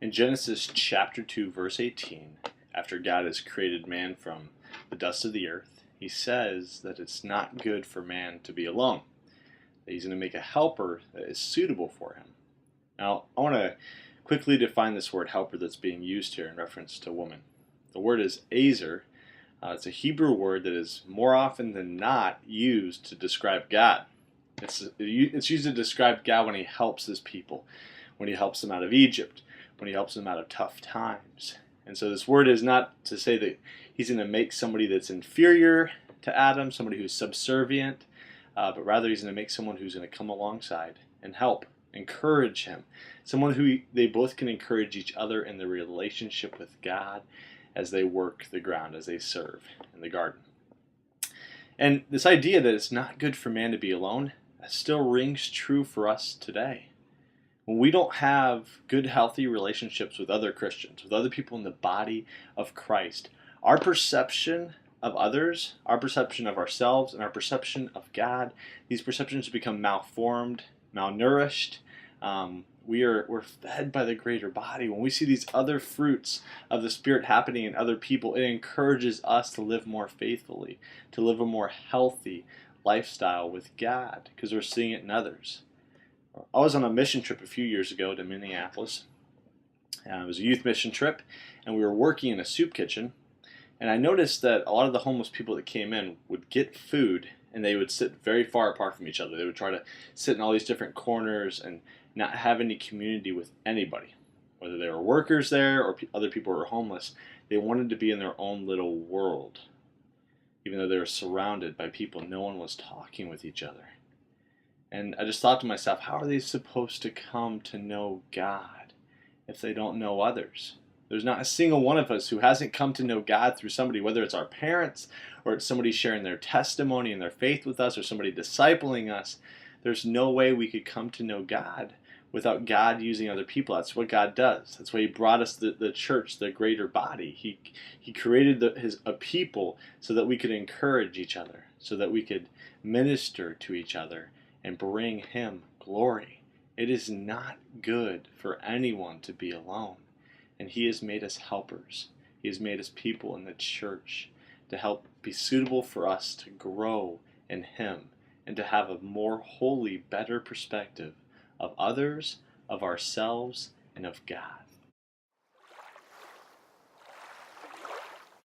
In Genesis chapter 2, verse 18, after God has created man from the dust of the earth, he says that it's not good for man to be alone, that he's going to make a helper that is suitable for him. Now, I want to quickly define this word helper that's being used here in reference to woman. The word is ezer. It's a Hebrew word that is more often than not used to describe God. It's used to describe God when he helps his people, when he helps them out of Egypt, when he helps them out of tough times. And so this word is not to say that he's going to make somebody that's inferior to Adam, somebody who's subservient, but rather he's going to make someone who's going to come alongside and help, encourage him. Someone who they both can encourage each other in their relationship with God as they work the ground, as they serve in the garden. And this idea that it's not good for man to be alone, that still rings true for us today. When we don't have good, healthy relationships with other Christians, with other people in the body of Christ, our perception of others, our perception of ourselves, and our perception of God, these perceptions become malformed, malnourished. We're fed by the greater body. When we see these other fruits of the Spirit happening in other people, it encourages us to live more faithfully, to live a more healthy lifestyle with God, because we're seeing it in others. I was on a mission trip a few years ago to Minneapolis. It was a youth mission trip, and we were working in a soup kitchen. And I noticed that a lot of the homeless people that came in would get food, and they would sit very far apart from each other. They would try to sit in all these different corners and not have any community with anybody. Whether they were workers there or other people who were homeless, they wanted to be in their own little world. Even though they were surrounded by people, no one was talking with each other. And I just thought to myself, how are they supposed to come to know God if they don't know others? There's not a single one of us who hasn't come to know God through somebody, whether it's our parents or it's somebody sharing their testimony and their faith with us or somebody discipling us. There's no way we could come to know God without God using other people. That's what God does. That's why he brought us the church, the greater body. He created a people so that we could encourage each other, so that we could minister to each other and bring him glory. It is not good for anyone to be alone. And he has made us helpers. He has made us people in the church to help be suitable for us to grow in him and to have a more holy, better perspective of others, of ourselves, and of God.